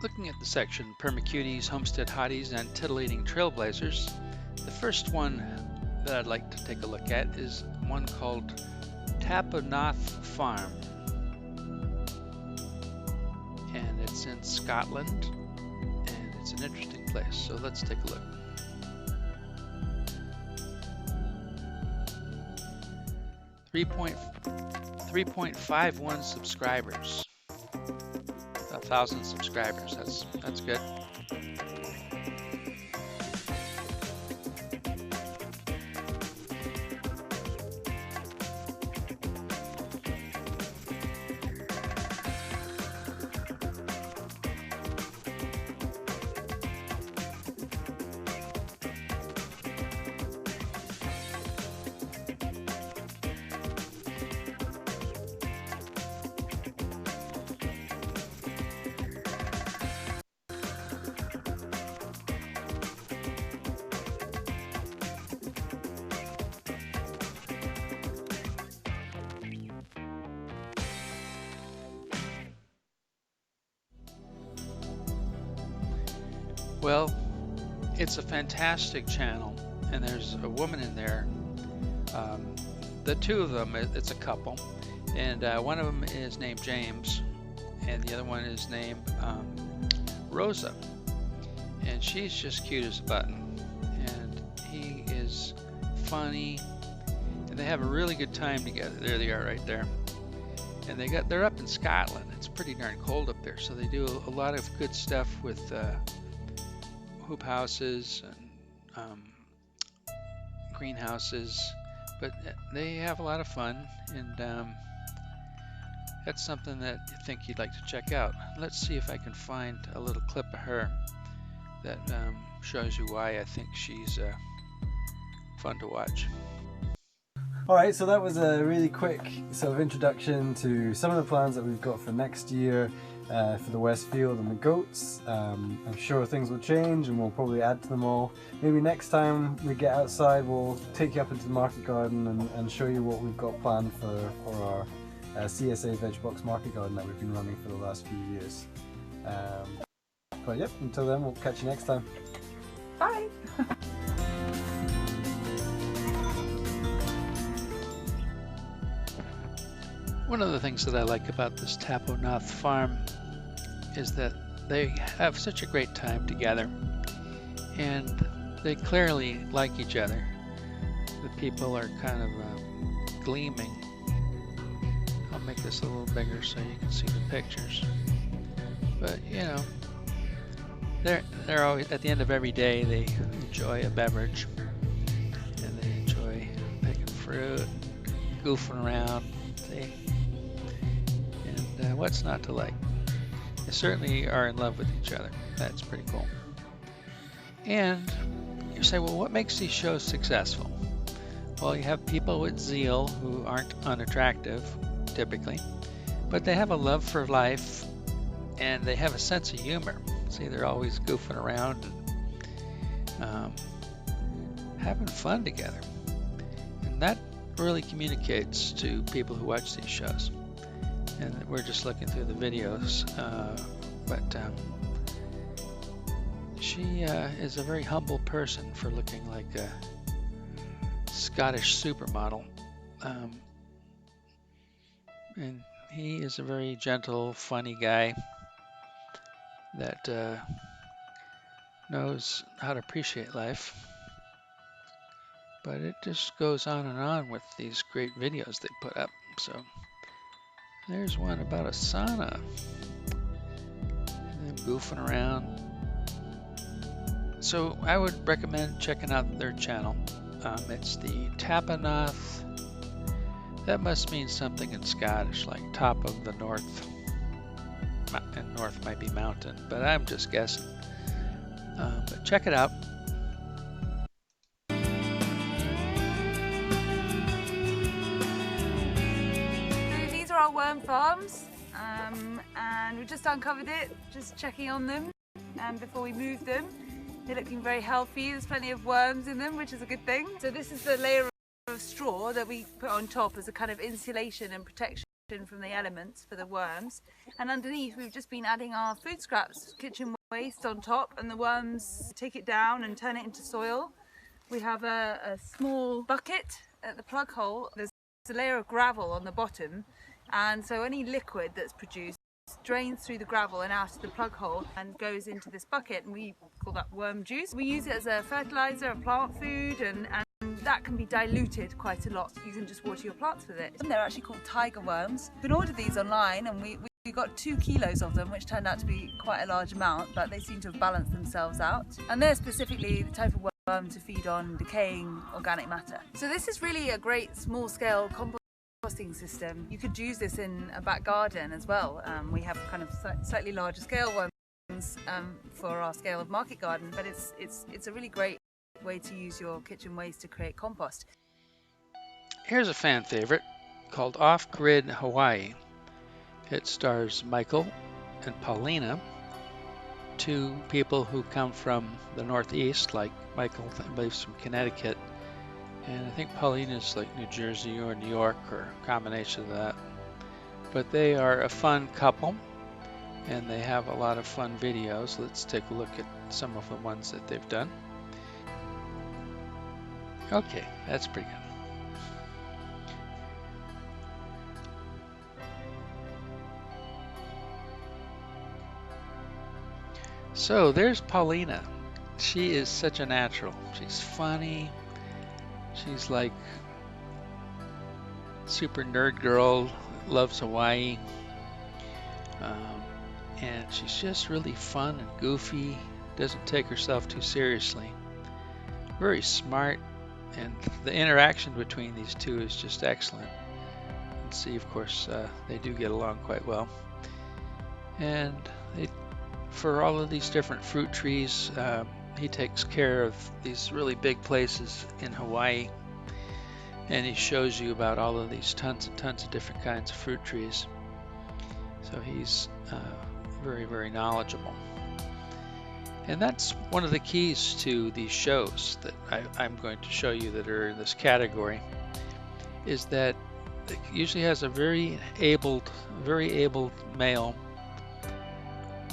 Looking at the section Permacuties, Homestead Hotties, and Titillating Trailblazers, the first one that I'd like to take a look at is one called O Noth Farm, and it's in Scotland, and it's an interesting place, so let's take a look. Three point 3.51 subscribers. 1,000 subscribers. That's good. Well, it's a fantastic channel, and there's a woman in there. The two of them, it's a couple, and one of them is named James, and the other one is named Rosa, and she's just cute as a button, and he is funny, and they have a really good time together. There they are right there, and they're up in Scotland. It's pretty darn cold up there, so they do a lot of good stuff with hoop houses and greenhouses, but they have a lot of fun, and that's something that I think you'd like to check out. Let's see if I can find a little clip of her that shows you why I think she's fun to watch. Alright, so that was a really quick sort of introduction to some of the plans that we've got for next year for the Westfield and the goats. I'm sure things will change and we'll probably add to them all. Maybe next time we get outside we'll take you up into the market garden and show you what we've got planned for our CSA Veg Box market garden that we've been running for the last few years. But yep, until then we'll catch you next time. Bye! One of the things that I like about this O Noth Farm is that they have such a great time together, and they clearly like each other. The people are kind of gleaming. I'll make this a little bigger so you can see the pictures. But you know, they're always, at the end of every day, they enjoy a beverage, and they enjoy picking fruit, goofing around. And what's not to like? They certainly are in love with each other. That's pretty cool. And you say, well, what makes these shows successful? Well, you have people with zeal who aren't unattractive, typically, but they have a love for life, and they have a sense of humor. See, they're always goofing around and having fun together. And that really communicates to people who watch these shows. And we're just looking through the videos, but she is a very humble person for looking like a Scottish supermodel, and he is a very gentle, funny guy that knows how to appreciate life. But it just goes on and on with these great videos they put up. So there's one about a sauna and them goofing around. So I would recommend checking out their channel. It's the O Noth. That must mean something in Scottish, like top of the north. And north might be mountain, but I'm just guessing. But check it out. Our worm farms, and we've just uncovered it, just checking on them, and before we move them. They're looking very healthy. There's plenty of worms in them, which is a good thing. So this is the layer of straw that we put on top as a kind of insulation and protection from the elements for the worms, and underneath we've just been adding our food scraps, kitchen waste on top, and the worms take it down and turn it into soil. We have a small bucket at the plug hole. There's a layer of gravel on the bottom, and so any liquid that's produced drains through the gravel and out of the plug hole and goes into this bucket, and we call that worm juice. We use it as a fertilizer, a plant food, and that can be diluted quite a lot. You can just water your plants with it. And they're actually called tiger worms. You can order these online, and we got 2 kilos of them, which turned out to be quite a large amount, but they seem to have balanced themselves out. And they're specifically the type of worm to feed on decaying organic matter. So this is really a great small-scale composting system. You could use this in a back garden as well. We have kind of slightly larger scale worms for our scale of market garden, but it's a really great way to use your kitchen waste to create compost. Here's a fan favorite called OffGridHawaii. It stars Michael and Paulina, 2 people who come from the Northeast, like Michael, I believe, is from Connecticut, and I think Paulina's like New Jersey or New York, or a combination of that. But they are a fun couple, and they have a lot of fun videos. Let's take a look at some of the ones that they've done. Okay, that's pretty good. So there's Paulina. She is such a natural. She's funny. She's like super nerd girl, loves Hawaii. And she's just really fun and goofy, doesn't take herself too seriously. Very smart, and the interaction between these 2 is just excellent. You can see, of course, they do get along quite well. And for all of these different fruit trees, he takes care of these really big places in Hawaii, and he shows you about all of these tons and tons of different kinds of fruit trees. So he's very, very knowledgeable. And that's one of the keys to these shows that I'm going to show you that are in this category, is that it usually has a very able male,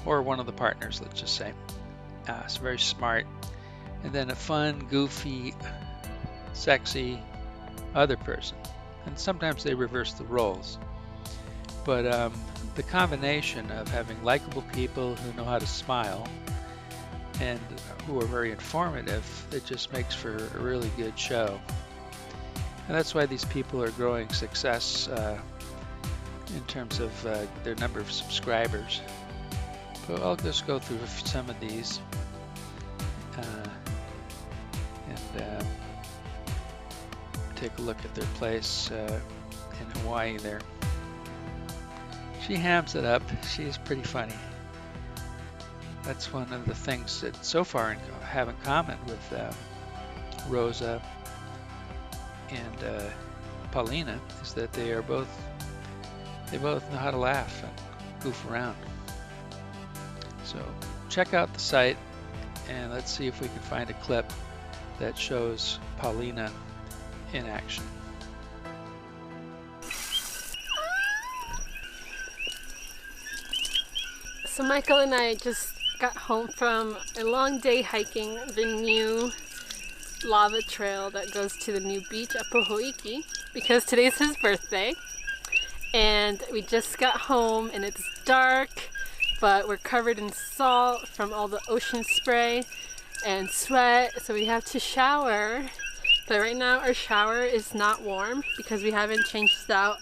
or one of the partners, let's just say. It's very smart, and then a fun, goofy, sexy other person. And sometimes they reverse the roles. But the combination of having likable people who know how to smile and who are very informative, it just makes for a really good show. And that's why these people are growing success in terms of their number of subscribers. But I'll just go through some of these and take a look at their place in Hawaii there. She hams it up. She's pretty funny. That's one of the things that so far have in common with Rosa and Paulina, is that they both know how to laugh and goof around. So check out the site, and let's see if we can find a clip that shows Paulina in action. So Michael and I just got home from a long day hiking the new lava trail that goes to the new beach at Pohoiki, because today's his birthday. And we just got home and it's dark, but we're covered in salt from all the ocean spray and sweat, so we have to shower. But right now our shower is not warm because we haven't changed out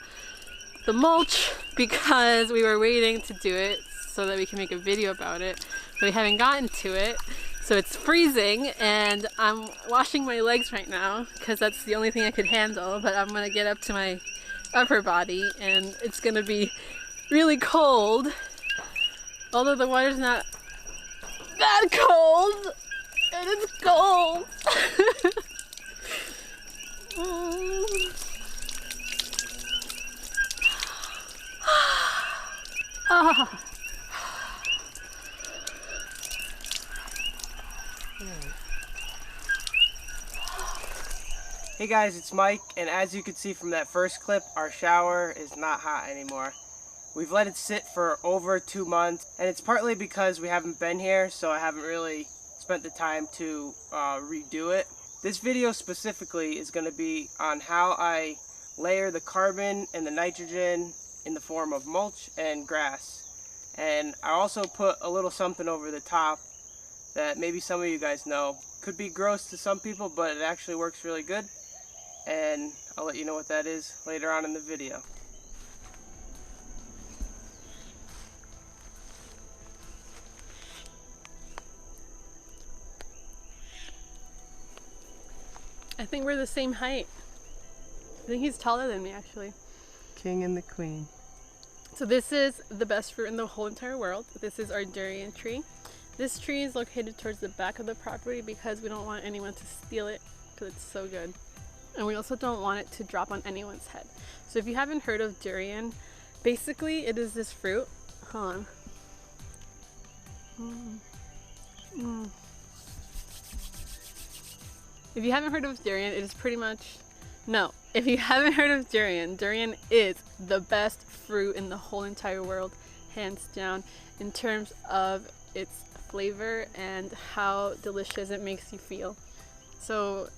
the mulch, because we were waiting to do it so that we can make a video about it, but we haven't gotten to it. So it's freezing, and I'm washing my legs right now because that's the only thing I could handle, but I'm gonna get up to my upper body and it's gonna be really cold. Although the water's not that cold, and it's cold. Ah. Hey guys, it's Mike, and as you can see from that first clip, our shower is not hot anymore. We've let it sit for over 2 months, and it's partly because we haven't been here, so I haven't really spent the time to redo it. This video specifically is going to be on how I layer the carbon and the nitrogen in the form of mulch and grass. And I also put a little something over the top that maybe some of you guys know. Could be gross to some people, but it actually works really good. And I'll let you know what that is later on in the video. I think we're the same height. I think he's taller than me, actually. King and the queen. So this is the best fruit in the whole entire world. This is our durian tree. This tree is located towards the back of the property because we don't want anyone to steal it because it's so good. And we also don't want it to drop on anyone's head. So if you haven't heard of durian, basically it is this fruit. Hold on. If you haven't heard of durian, it is pretty much... No, if you haven't heard of durian, durian is the best fruit in the whole entire world, hands down, in terms of its flavor and how delicious it makes you feel. So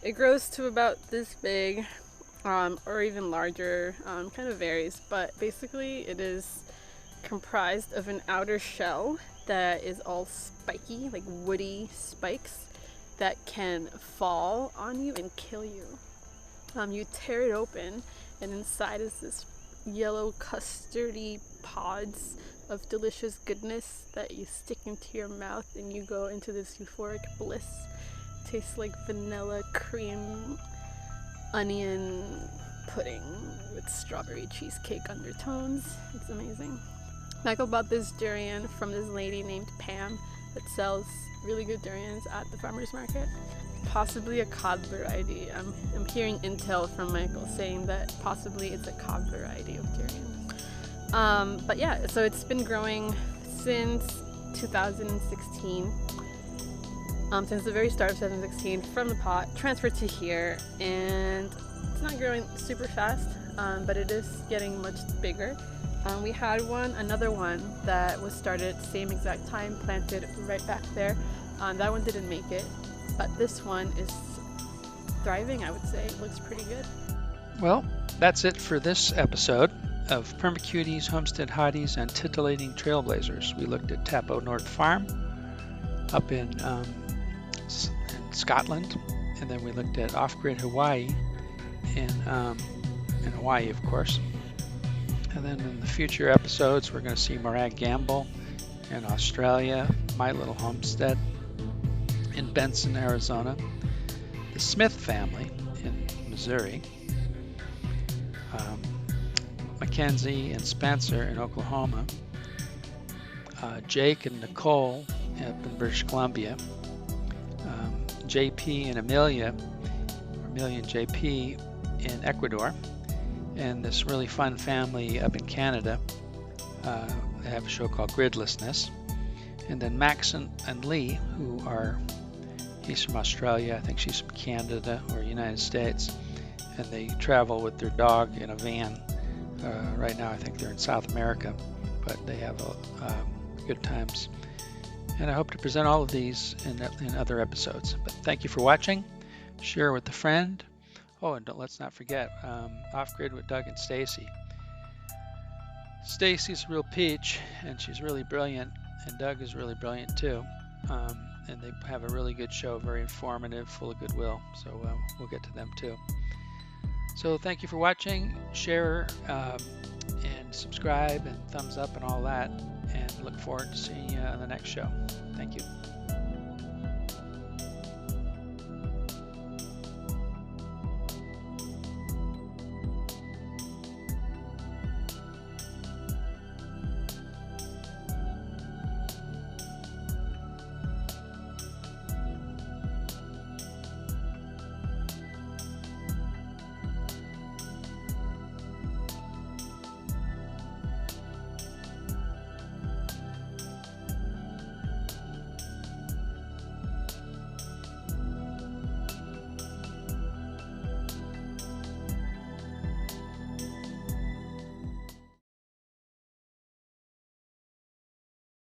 it grows to about this big, or even larger, kind of varies, but basically it is comprised of an outer shell that is all spiky, like woody spikes that can fall on you and kill you. You tear it open, and inside is this yellow custardy pods of delicious goodness that you stick into your mouth, and you go into this euphoric bliss. Tastes like vanilla cream onion pudding with strawberry cheesecake undertones. It's amazing. Michael bought this durian from this lady named Pam that sells really good durians at the farmer's market. Possibly a cob variety. I'm hearing intel from Michael saying that possibly it's a cob variety of durian. But yeah, so it's been growing since 2016. Since the very start of 2016, from the pot, transferred to here, and it's not growing super fast, but it is getting much bigger. We had another one that was started at the same exact time, planted right back there. That one didn't make it, but this one is thriving, I would say. It looks pretty good. Well, that's it for this episode of Permacuties, Homestead Hotties, and Titillating Trailblazers. We looked at O Noth Farm up in Scotland, and then we looked at OffGridHawaii in Hawaii, of course. And then in the future episodes, we're going to see Morag Gamble in Australia, My Little Homestead in Benson, Arizona, the Smith family in Missouri, Mackenzie and Spencer in Oklahoma, Jake and Nicole up in British Columbia, JP and Amelia and JP in Ecuador, and this really fun family up in Canada. They have a show called Gridlessness. And then Max and Lee, he's from Australia, I think she's from Canada or United States, and they travel with their dog in a van. Right now I think they're in South America, but they have good times. And I hope to present all of these in other episodes. But thank you for watching. Share with a friend. Oh, and let's not forget Off-Grid with Doug and Stacy. Stacy's a real peach, and she's really brilliant, and Doug is really brilliant too. And they have a really good show, very informative, full of goodwill. So we'll get to them too. So thank you for watching. Share and subscribe and thumbs up and all that. And look forward to seeing you on the next show. Thank you.